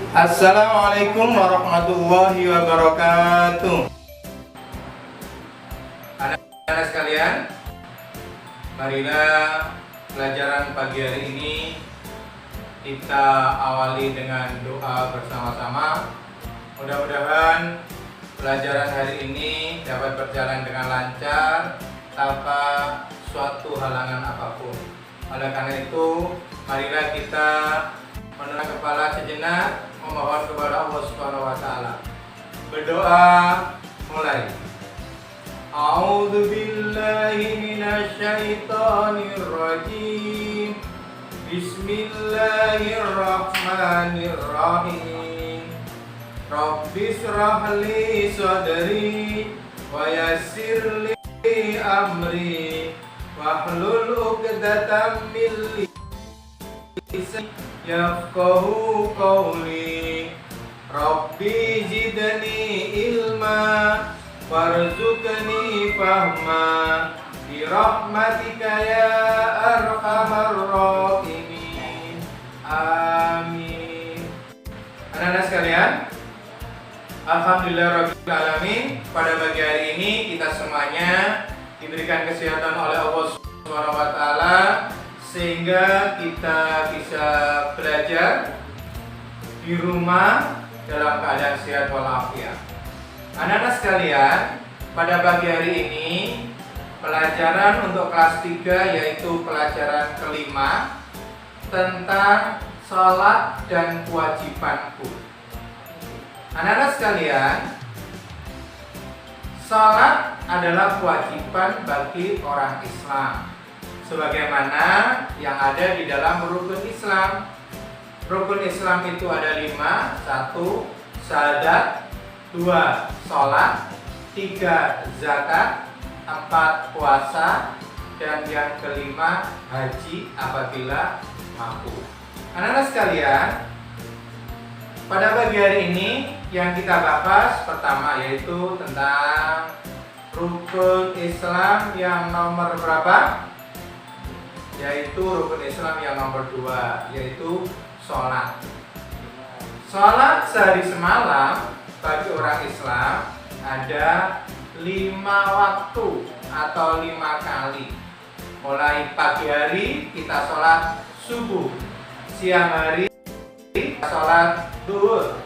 Assalamualaikum warahmatullahi wabarakatuh. Anak-anak sekalian, marilah pelajaran pagi hari ini kita awali dengan doa bersama-sama. Mudah-mudahan pelajaran hari ini dapat berjalan dengan lancar tanpa suatu halangan apapun. Oleh karena itu, marilah kita menundukkan kepala sejenak, memohon kepada Allah Subhanahu wa taala. Berdoa mulai. A'udzu billahi minasy syaithanir rajim. Bismillahirrahmanirrahim. Rabbis shrah li sadri wa yassir li amri wahlul 'uqdatam min yafqahu qawli. Rabbi zidni ilma warzuqni fahma bi rahmatika ya arhamar rahimin. Amin. Anak-anak sekalian, alhamdulillahirabbil alamin, pada pagi hari ini kita semuanya diberikan kesehatan oleh Allah Subhanahu wa taala sehingga kita bisa belajar di rumah dalam keadaan sehat walafiat. Anak-anak sekalian, pada pagi hari ini pelajaran untuk kelas 3 yaitu pelajaran kelima tentang sholat dan kewajibanku. Anak-anak sekalian, sholat adalah kewajiban bagi orang Islam, sebagaimana yang ada di dalam rukun Islam. Rukun Islam itu ada 5. 1. Syahadat. 2. Sholat. 3. Zakat. 4. Puasa. Dan yang kelima, haji apabila mampu. Anak-anak sekalian, pada pagi hari ini yang kita bahas pertama yaitu tentang rukun Islam yang nomor berapa? Yaitu rukun Islam yang nomor 2, yaitu sholat. Sholat sehari semalam bagi orang Islam ada 5 waktu atau 5 kali. Mulai pagi hari kita sholat subuh, siang hari kita sholat duhur,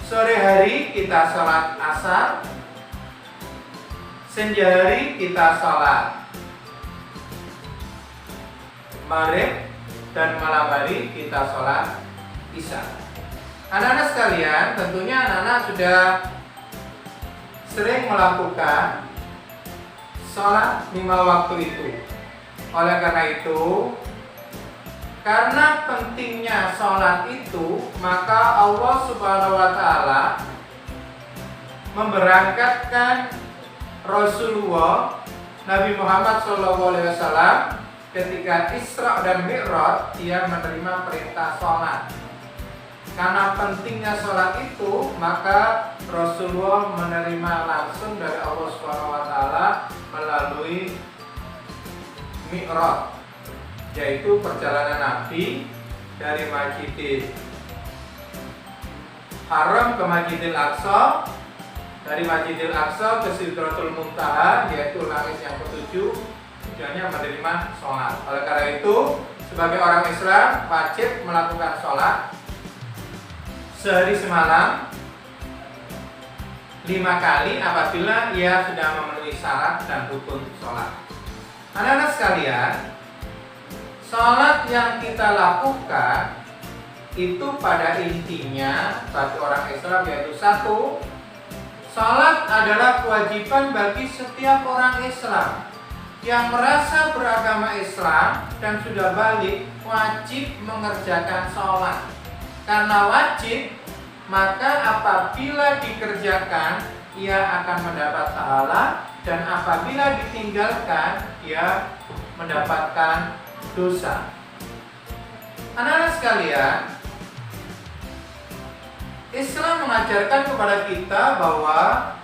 sore hari kita sholat asar, senja hari kita sholat maghrib, dan malam hari kita sholat isya. Anak-anak sekalian, tentunya anak-anak sudah sering melakukan sholat 5 waktu itu. Oleh karena itu, karena pentingnya sholat itu, maka Allah Subhanahu wa taala memberangkatkan Rasulullah Nabi Muhammad SAW ketika Isra dan Mi'raj, dia menerima perintah sholat. Karena pentingnya sholat itu, maka Rasulullah menerima langsung dari Allah SWT melalui Mi'raj, yaitu perjalanan Nabi dari Masjidil Haram ke Masjidil Aqsa, dari Masjidil Aqsa ke Sidratul Muntaha, yaitu langit yang ke-7, tujuannya menerima sholat. Oleh karena itu, sebagai orang Islam wajib melakukan sholat sehari semalam 5 kali apabila ia sudah memenuhi syarat dan rukun sholat. Anak-anak sekalian, sholat yang kita lakukan itu pada intinya bagi orang Islam yaitu 1. Sholat adalah kewajiban bagi setiap orang Islam yang merasa beragama Islam dan sudah balik, wajib mengerjakan sholat. Karena wajib, maka apabila dikerjakan, ia akan mendapat pahala, dan apabila ditinggalkan, ia mendapatkan dosa. Anak-anak sekalian, Islam mengajarkan kepada kita bahwa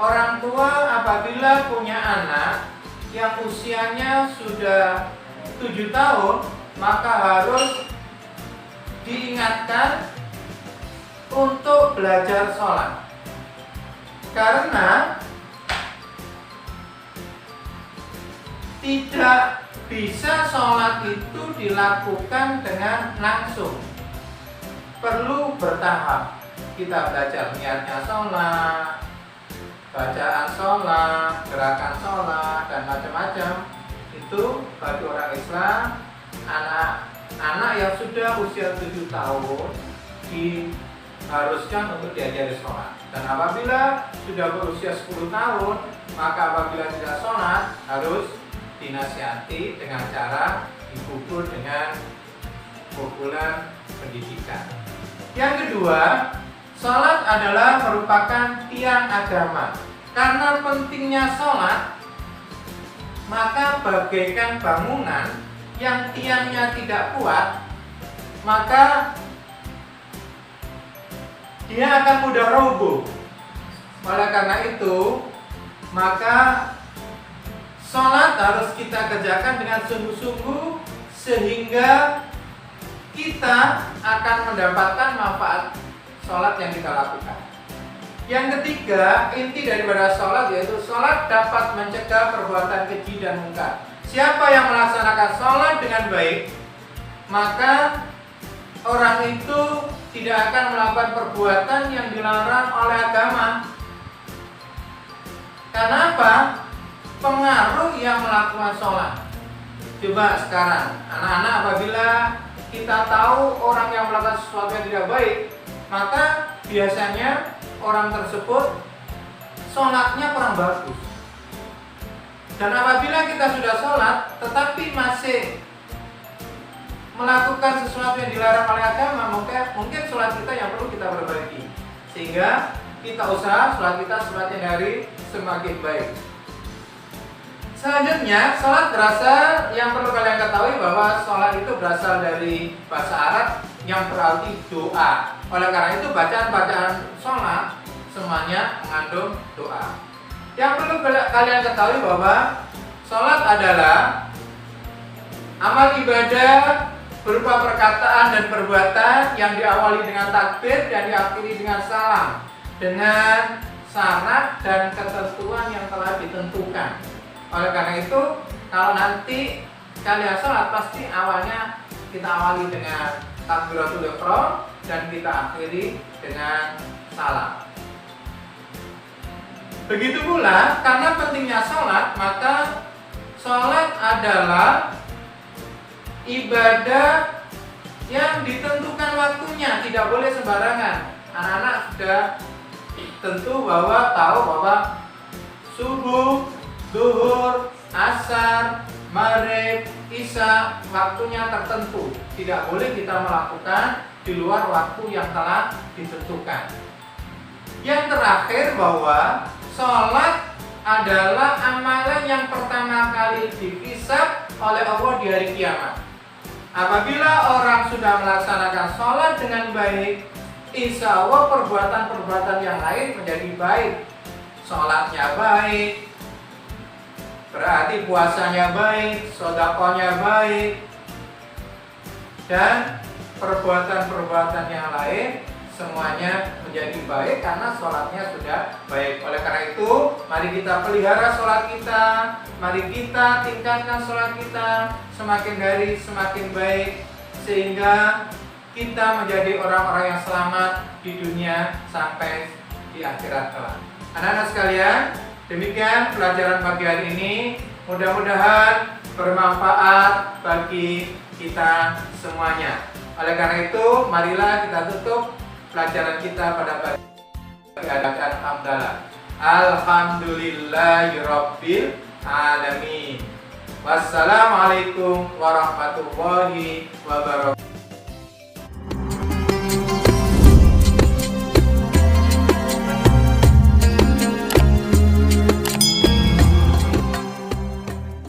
orang tua apabila punya anak yang usianya sudah 7 tahun, maka harus diingatkan untuk belajar sholat. Karena tidak bisa sholat itu dilakukan dengan langsung, perlu bertahap. Kita belajar niatnya sholat, bacaan sholat, gerakan sholat, dan macam-macam. Itu bagi orang Islam, anak yang sudah usia 7 tahun diharuskan untuk diajari sholat. Dan apabila sudah berusia 10 tahun, maka apabila tidak sholat harus dinasihati dengan cara dipukul dengan pukulan pendidikan. Yang kedua, sholat adalah merupakan tiang agama. Karena pentingnya sholat, maka bagaikan bangunan yang tiangnya tidak kuat, maka dia akan mudah roboh. Oleh karena itu, maka sholat harus kita kerjakan dengan sungguh-sungguh sehingga kita akan mendapatkan manfaat sholat yang kita lakukan. Yang ketiga, inti daripada sholat yaitu sholat dapat mencegah perbuatan keji dan mungkar. Siapa yang melaksanakan sholat dengan baik, maka orang itu tidak akan melakukan perbuatan yang dilarang oleh agama. Karena apa? Pengaruh yang melakukan sholat. Coba sekarang, anak-anak, apabila kita tahu orang yang melakukan sesuatu yang tidak baik, maka biasanya orang tersebut sholatnya kurang bagus. Dan apabila kita sudah sholat tetapi masih melakukan sesuatu yang dilarang oleh agama, mungkin sholat kita yang perlu kita perbaiki, sehingga kita usaha sholat kita semakin hari semakin baik. Selanjutnya, sholat berasal, yang perlu kalian ketahui bahwa sholat itu berasal dari bahasa Arab yang berarti doa. Oleh karena itu bacaan-bacaan sholat semuanya mengandung doa. Yang perlu kalian ketahui bahwa sholat adalah amal ibadah berupa perkataan dan perbuatan yang diawali dengan takbir dan diakhiri dengan salam, dengan syarat dan ketentuan yang telah ditentukan. Oleh karena itu, kalau nanti kalian sholat, pasti awalnya kita awali dengan takbiratul ihram dan kita akhiri dengan salam. Begitu pula, karena pentingnya sholat, maka sholat adalah ibadah yang ditentukan waktunya, tidak boleh sembarangan. Anak-anak sudah tentu tahu bahwa subuh, zuhur, asar, maghrib, isya waktunya tertentu. Tidak boleh kita melakukan di luar waktu yang telah ditentukan. Yang terakhir, bahwa sholat adalah amalan yang pertama kali dihisab oleh Allah di hari kiamat. Apabila orang sudah melaksanakan sholat dengan baik, insya Allah perbuatan-perbuatan yang lain menjadi baik. Sholatnya baik, berarti puasanya baik, sedekahnya baik, dan perbuatan-perbuatan yang lain semuanya menjadi baik karena sholatnya sudah baik. Oleh karena itu, mari kita pelihara sholat kita, mari kita tingkatkan sholat kita semakin hari semakin baik, sehingga kita menjadi orang-orang yang selamat di dunia sampai di akhirat kelak. Anak-anak sekalian, demikian pelajaran pagi hari ini. Mudah-mudahan bermanfaat bagi kita semuanya. Oleh karena itu, marilah kita tutup pelajaran kita pada pagi bacaan hamdalah. Alhamdulillahirabbil alamin. Wassalamualaikum warahmatullahi wabarakatuh.